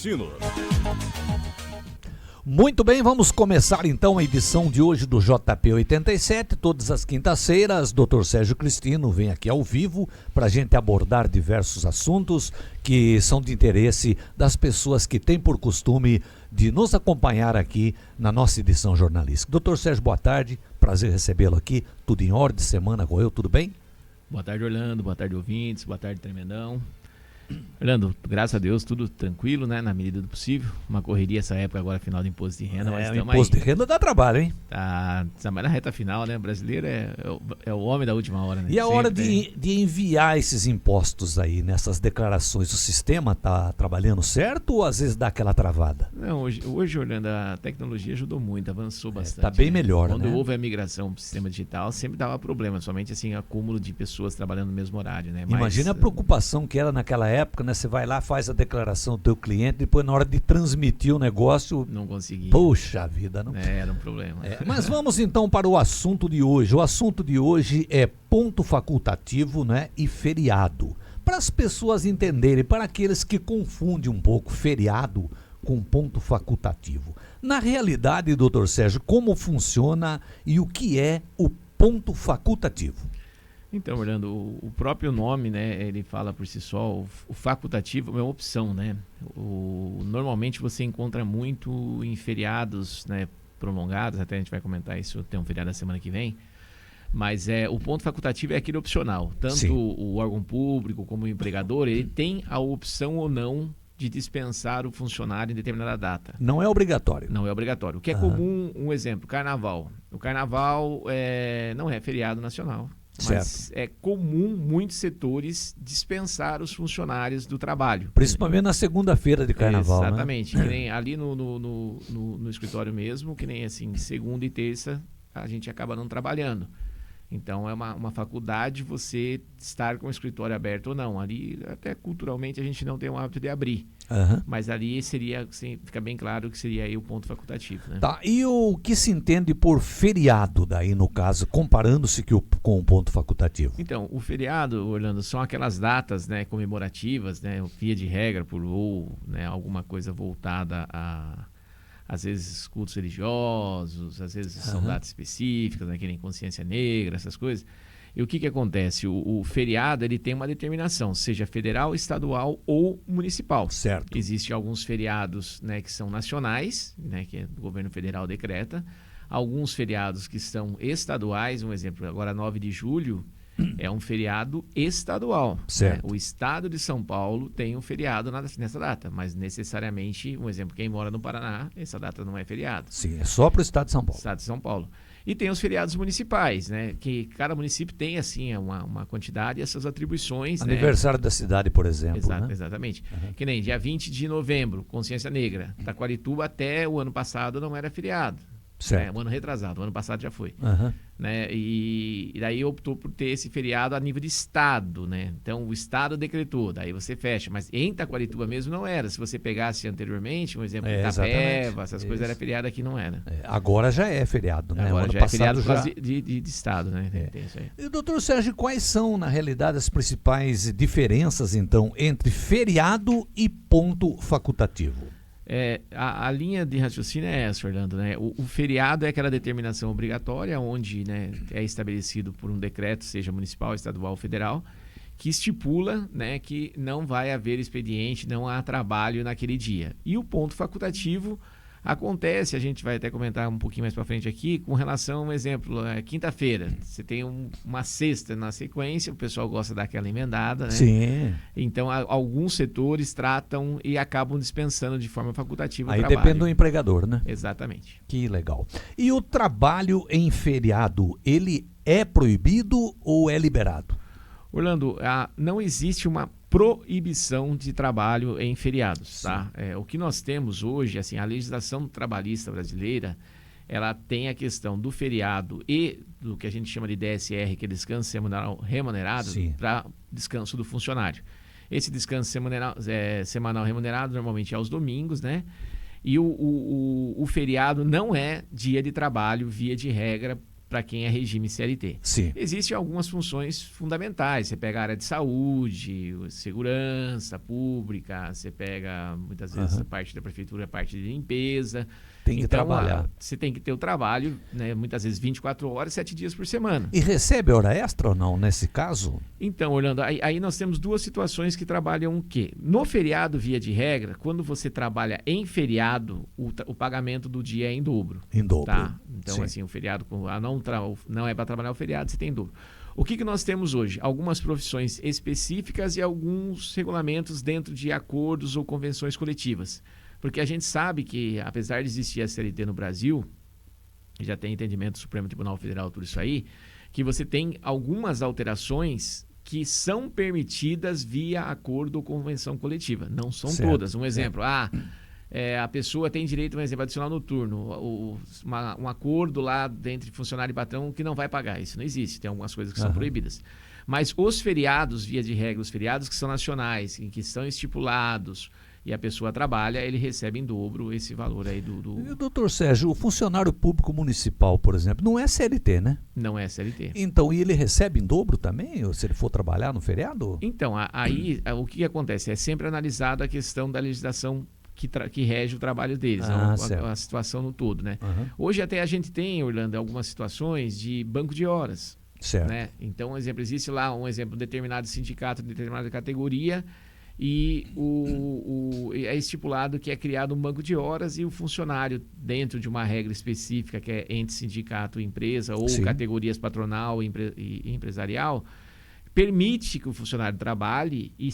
Cristino. Muito bem, vamos começar então a edição de hoje do JP 87. Todas as quintas-feiras, Dr. Sérgio Cristino vem aqui ao vivo para a gente abordar diversos assuntos que são de interesse das pessoas que têm por costume de nos acompanhar aqui na nossa edição jornalística. Dr. Sérgio, boa tarde, prazer recebê-lo aqui. Tudo em ordem, semana correu, tudo bem? Boa tarde, Orlando, boa tarde, ouvintes, boa tarde, Tremendão. Orlando, graças a Deus, tudo tranquilo, né? Na medida do possível. Uma correria essa época agora, final do imposto de renda, mas o estamos imposto aí. de renda dá trabalho, hein? Tá na reta final, né? O brasileiro é o homem da última hora, né? E a hora de enviar esses impostos aí, nessas declarações, o sistema tá trabalhando certo ou às vezes dá aquela travada? Não, hoje, Orlando, a tecnologia ajudou muito, avançou bastante. Tá bem melhor, Quando né? houve a migração para o sistema digital, sempre dava problema, somente assim, acúmulo de pessoas trabalhando no mesmo horário, né? Imagina a preocupação que era naquela época, né? Você vai lá, faz a declaração do teu cliente, depois na hora de transmitir o negócio... Não conseguia. Puxa vida, não... Era um problema. Mas vamos então para o assunto de hoje. O assunto de hoje é ponto facultativo, né? E feriado. Para as pessoas entenderem, para aqueles que confundem um pouco feriado com ponto facultativo. Na realidade, doutor Sérgio, como funciona e o que é o ponto facultativo? Então, Orlando, o próprio nome, né, ele fala por si só, o facultativo é uma opção, né? Normalmente você encontra muito em feriados, né, prolongados, até a gente vai comentar isso, tem um feriado da semana que vem, mas o ponto facultativo é aquele opcional. Tanto o órgão público como o empregador, ele tem a opção ou não de dispensar o funcionário em determinada data. Não é obrigatório. Não é obrigatório. O que é comum, um exemplo, carnaval. O carnaval não é feriado nacional. Mas certo. É comum muitos setores dispensar os funcionários do trabalho. Principalmente na segunda-feira de carnaval. Exatamente. Né? Que nem ali no escritório mesmo, que nem assim, segunda e terça a gente acaba não trabalhando. Então é uma faculdade você estar com o escritório aberto ou não. Ali, até culturalmente, a gente não tem o hábito de abrir. Uhum. Mas ali seria, assim, fica bem claro que seria aí o ponto facultativo, né? Tá, e o que se entende por feriado daí, no caso, comparando-se com o ponto facultativo? Então, o feriado, Orlando, são aquelas datas, né, comemorativas, né, via de regra, ou né, alguma coisa voltada às vezes, cultos religiosos, às vezes são datas específicas, né, que nem consciência negra, essas coisas. E o que acontece? O feriado, ele tem uma determinação, seja federal, estadual ou municipal. Certo. Existem alguns feriados, né, que são nacionais, né, que o governo federal decreta. Alguns feriados que são estaduais, um exemplo, agora 9 de julho, é um feriado estadual. Certo. Né? O estado de São Paulo tem um feriado nessa data, mas necessariamente, um exemplo, quem mora no Paraná, essa data não é feriado. Sim, é só para o estado de São Paulo. Estado de São Paulo. E tem os feriados municipais, né? Que cada município tem, assim, uma quantidade e essas atribuições. Aniversário da cidade, por exemplo. Né? Exatamente. Que nem dia 20 de novembro, Consciência Negra. Taquarituba até o ano passado não era feriado. Certo. Né? O ano retrasado, o ano passado já foi. Uhum. Né? E daí optou por ter esse feriado a nível de estado, né? Então o estado decretou, daí você fecha, mas em Taquarituba mesmo não era. Se você pegasse anteriormente, um exemplo, Itapeva, essas coisas, era feriado, aqui não era. Agora já é feriado, né? Agora já é feriado por causa de estado, né? Tem isso aí. E, doutor Sérgio, quais são, na realidade, as principais diferenças, então, entre feriado e ponto facultativo? A linha de raciocínio é essa, Orlando, né? O feriado é aquela determinação obrigatória, onde, né, é estabelecido por um decreto, seja municipal, estadual ou federal, que estipula, né, que não vai haver expediente, não há trabalho naquele dia. E o ponto facultativo acontece, a gente vai até comentar um pouquinho mais para frente aqui, com relação a um exemplo, quinta-feira, você tem uma sexta na sequência, o pessoal gosta daquela emendada, né? Sim. Então, alguns setores tratam e acabam dispensando de forma facultativa o Aí trabalho. depende do empregador, né? Exatamente. Que legal. E o trabalho em feriado, ele é proibido ou é liberado? Orlando, não existe uma proibição de trabalho em feriados, tá? O que nós temos hoje, assim, a legislação trabalhista brasileira, ela tem a questão do feriado e do que a gente chama de DSR, que é descanso semanal remunerado, para descanso do funcionário. Esse descanso semanal remunerado normalmente é aos domingos, né? E o feriado não é dia de trabalho, via de regra, para quem é regime CLT. Sim. Existem algumas funções fundamentais. Você pega a área de saúde, segurança pública, você pega muitas vezes a parte da prefeitura, a parte de limpeza. Tem que trabalhar. Você tem que ter o trabalho, né, muitas vezes 24 horas, 7 dias por semana. E recebe hora extra ou não, nesse caso? Então, Orlando, aí nós temos duas situações que trabalham o quê? No feriado, via de regra, quando você trabalha em feriado, o pagamento do dia é em dobro. Em dobro. Tá? Então, Sim. assim, o feriado, não é para trabalhar o feriado, você tem dobro. O que nós temos hoje? Algumas profissões específicas e alguns regulamentos dentro de acordos ou convenções coletivas. Porque a gente sabe que, apesar de existir a CLT no Brasil, já tem entendimento do Supremo Tribunal Federal, tudo isso aí, que você tem algumas alterações que são permitidas via acordo ou convenção coletiva. Não são certo. Todas. Um exemplo, a pessoa tem direito, um exemplo, adicional noturno, um acordo lá entre funcionário e patrão que não vai pagar. Isso não existe, tem algumas coisas que são proibidas. Mas os feriados, via de regra, os feriados que são nacionais, em que estão estipulados, e a pessoa trabalha, ele recebe em dobro esse valor aí do... E, doutor Sérgio, o funcionário público municipal, por exemplo, não é CLT, né? Não é CLT. Então, e ele recebe em dobro também, ou se ele for trabalhar no feriado? Então, aí o que acontece? É sempre analisada a questão da legislação que rege o trabalho deles, a situação no todo, né? Hoje até a gente tem, Orlando, algumas situações de banco de horas. Certo. Né? Então, um exemplo, um determinado sindicato, determinada categoria, e é estipulado que é criado um banco de horas e o funcionário, dentro de uma regra específica, que é entre sindicato e empresa, ou categorias patronal e empresarial, permite que o funcionário trabalhe e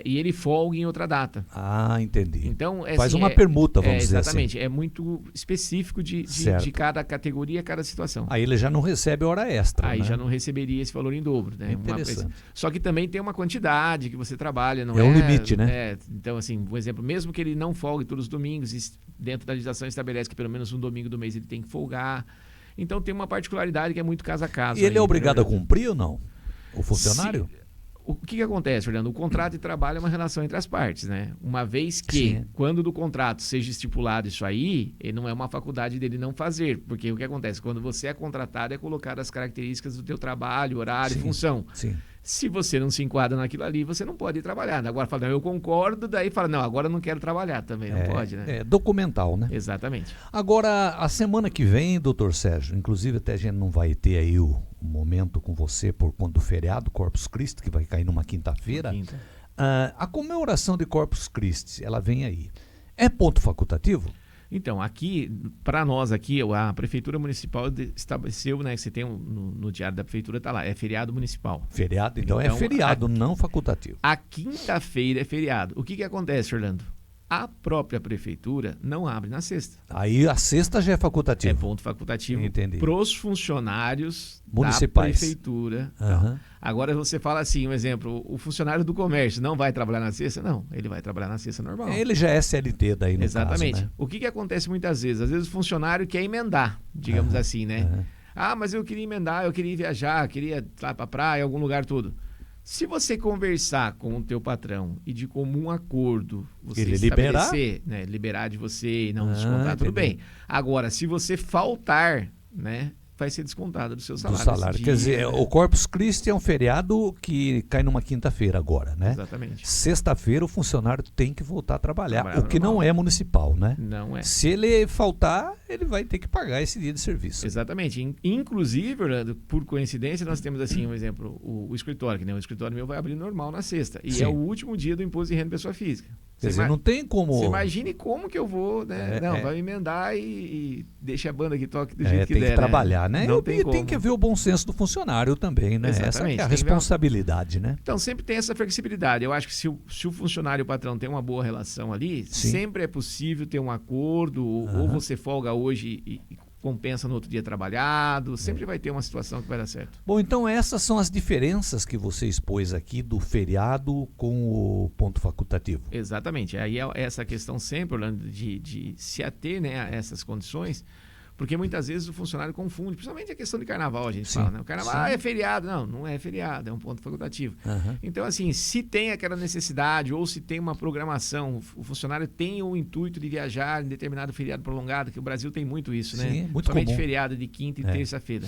e ele folgue em outra data. Ah, entendi. Então, faz uma permuta, vamos dizer assim. Exatamente. É muito específico de cada categoria, cada situação. Aí ele já não recebe hora extra, Aí né? já não receberia esse valor em dobro, né? Interessante. Só que também tem uma quantidade que você trabalha, não é? É um limite, né? Então, assim, por exemplo, mesmo que ele não folgue todos os domingos, dentro da legislação estabelece que pelo menos um domingo do mês ele tem que folgar. Então tem uma particularidade que é muito caso a caso. E ele é obrigado a cumprir ou não? O funcionário? O que acontece, Fernando? O contrato de trabalho é uma relação entre as partes, né? Uma vez que, quando do contrato seja estipulado isso aí, ele não é uma faculdade dele não fazer. Porque o que acontece? Quando você é contratado, é colocar as características do teu trabalho, horário, função. Sim. Se você não se enquadra naquilo ali, você não pode ir trabalhar. Agora fala, não, eu concordo, daí fala, não, agora eu não quero trabalhar também. Não pode, né? É documental, né? Exatamente. Agora, a semana que vem, doutor Sérgio, inclusive até a gente não vai ter aí o momento com você por conta do feriado Corpus Christi, que vai cair numa quinta-feira. A comemoração de Corpus Christi, ela vem aí. É ponto facultativo? Então, aqui, para nós aqui, a Prefeitura Municipal estabeleceu, né, que você tem no diário da Prefeitura, tá lá, é feriado municipal. Feriado? Então é feriado, não facultativo. A quinta-feira é feriado. O que acontece, Orlando? A própria Prefeitura não abre na sexta. Aí a sexta já é facultativo. É ponto facultativo para os funcionários municipais da Prefeitura. Agora você fala assim, um exemplo, o funcionário do comércio não vai trabalhar na sexta? Não, ele vai trabalhar na sexta normal. Ele já é CLT daí no Exatamente. caso, né? O que acontece muitas vezes? Às vezes o funcionário quer emendar, digamos assim, né? Ah, mas eu queria emendar, eu queria viajar, queria ir lá para a praia, algum lugar, tudo. Se você conversar com o teu patrão e de comum acordo você ele estabelecer, liberar de você e não descontar, tudo bem. Agora, se você faltar, né, vai ser descontado do seu salário. Do salário. Quer dizer, o Corpus Christi é um feriado que cai numa quinta-feira agora, né? Exatamente. Sexta-feira o funcionário tem que voltar a trabalhar, o que não é municipal, né? Não é. Se ele faltar, ele vai ter que pagar esse dia de serviço. Exatamente. Inclusive, por coincidência, nós temos assim, um exemplo, o escritório, que o escritório meu vai abrir normal na sexta. E é o último dia do imposto de renda pessoa física. Quer dizer, não tem como... Você imagine como que eu vou, né? Vai emendar e deixa a banda que toque do jeito que der. Tem que trabalhar, né? Não e tem que ver o bom senso do funcionário também, né? Exatamente. Essa é a responsabilidade, né? Então, sempre tem essa flexibilidade. Eu acho que se o funcionário e o patrão tem uma boa relação ali, sempre é possível ter um acordo, ou você folga hoje e compensa no outro dia trabalhado, sempre vai ter uma situação que vai dar certo. Bom, então essas são as diferenças que você expôs aqui do feriado com o ponto facultativo. Exatamente. Aí é essa questão sempre, Orlando, de se ater, né, a essas condições, Porque muitas vezes o funcionário confunde, principalmente a questão de carnaval, a gente Sim, fala, né? O carnaval sim. é feriado. Não, não é feriado, é um ponto facultativo. Aham. Então, assim, se tem aquela necessidade ou se tem uma programação, o funcionário tem o intuito de viajar em determinado feriado prolongado, que o Brasil tem muito isso, né? Sim, muito Somente comum. feriado de quinta e terça-feira.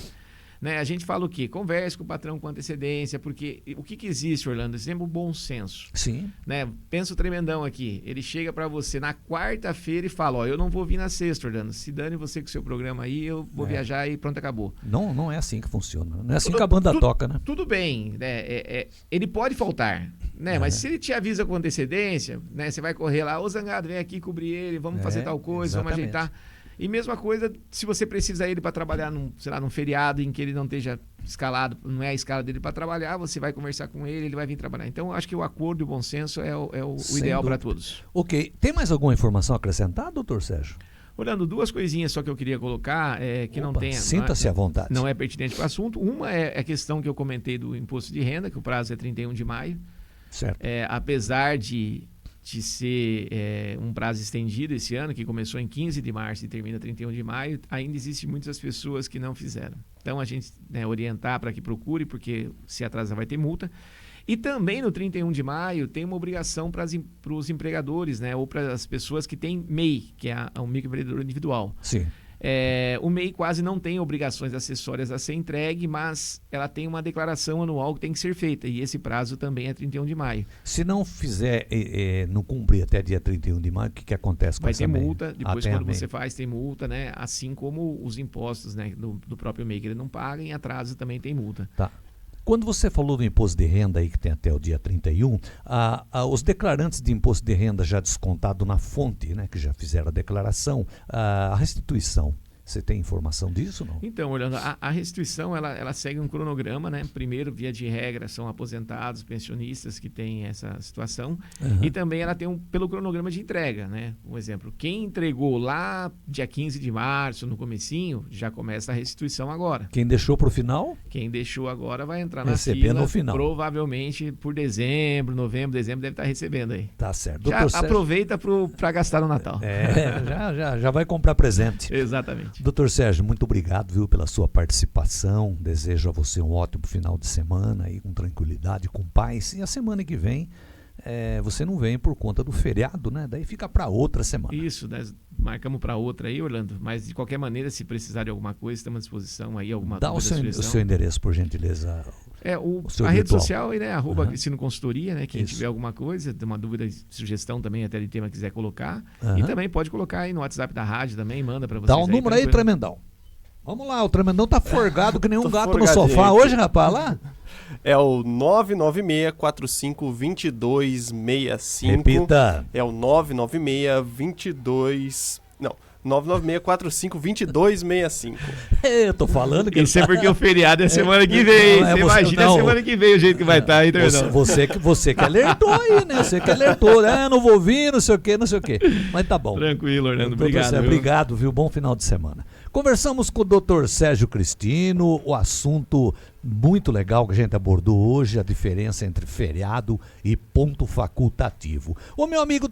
Né? A gente fala o quê? Converse com o patrão com antecedência, porque o que existe, Orlando? Sempre o bom senso. Sim. Né? Pensa o tremendão aqui. Ele chega pra você na quarta-feira e fala, ó, eu não vou vir na sexta, Orlando. Se dane você com o seu programa aí, eu vou viajar e pronto, acabou. Não é assim que funciona. Não é assim que a banda toca, né? Tudo bem, né? Ele pode faltar, né? Mas se ele te avisa com antecedência, né? Você vai correr lá, ô Zangado, vem aqui cobrir ele, vamos fazer tal coisa, vamos exatamente. ajeitar. E mesma coisa, se você precisa ele para trabalhar num feriado em que ele não esteja escalado, não é a escala dele para trabalhar, você vai conversar com ele, ele vai vir trabalhar. Então, acho que o acordo e o bom senso é o ideal para todos. Ok. Tem mais alguma informação a acrescentar, doutor Sérgio? Olhando, duas coisinhas só que eu queria colocar, que não tem... Sinta-se à vontade. Não é pertinente para o assunto. Uma é a questão que eu comentei do imposto de renda, que o prazo é 31 de maio. Certo. Apesar de ser um prazo estendido esse ano, que começou em 15 de março e termina 31 de maio, ainda existem muitas pessoas que não fizeram. Então, a gente orientar para que procure, porque se atrasar vai ter multa. E também no 31 de maio tem uma obrigação para os empregadores, né, ou para as pessoas que têm MEI, que é um microempreendedor individual. Sim. O MEI quase não tem obrigações acessórias a ser entregue, mas ela tem uma declaração anual que tem que ser feita, e esse prazo também é 31 de maio. Se não fizer, não cumprir até dia 31 de maio, o que acontece com Vai essa ter MEI? multa, depois Até quando a MEI. você faz tem multa, né? Assim como os impostos, né, do próprio MEI que ele não paga, em atraso também tem multa. Tá. Quando você falou do imposto de renda aí que tem até o dia 31, os declarantes de imposto de renda já descontado na fonte, né, que já fizeram a declaração, a restituição, você tem informação disso, não? Então, olhando, a restituição, ela segue um cronograma, né? Primeiro, via de regra, são aposentados, pensionistas que têm essa situação. E também ela tem pelo cronograma de entrega, né? Um exemplo, quem entregou lá dia 15 de março, no comecinho, já começa a restituição agora. Quem deixou para o final? Quem deixou agora vai entrar na Receber fila, no final. provavelmente por dezembro, novembro, dezembro, deve estar recebendo aí. Tá certo. Já Doutor Sérgio, aproveita para gastar no Natal. já vai comprar presente. Exatamente. Doutor Sérgio, muito obrigado, viu, pela sua participação. Desejo a você um ótimo final de semana aí, com tranquilidade, com paz. E a semana que vem, você não vem por conta do feriado, né? Daí fica para outra semana. Isso, nós marcamos para outra aí, Orlando. Mas de qualquer maneira, se precisar de alguma coisa, estamos à disposição aí, alguma Dá dúvida, o seu endereço, por gentileza. seu a rede virtual. social aí, né? @Cristino Consultoria, né? Quem Isso. tiver alguma coisa, tem uma dúvida, sugestão também, até de tema quiser colocar. Aham. E também pode colocar aí no WhatsApp da rádio também, manda para vocês. Dá um número aí, tranquilo. Tremendão. Vamos lá, o Tremendão tá forgado que nem um Tô gato no forgadinho sofá aqui. hoje, rapaz, lá. É o 996-45-2265. Repita. É o 996-22... Não, 996-45-2265. Eu tô falando que Isso é porque o feriado é semana que vem. Não, Você você- imagina não. a semana que vem o jeito que vai estar aí, Tremendão. Você que alertou aí, né? Você que alertou, né? Não vou vir, não sei o quê, não sei o quê. Mas tá bom. Tranquilo, Orlando. Doutor Obrigado. Sérgio, viu? obrigado, viu? Bom final de semana. Conversamos com o Dr. Sérgio Cristino, o assunto muito legal que a gente abordou hoje, a diferença entre feriado e ponto facultativo. O meu amigo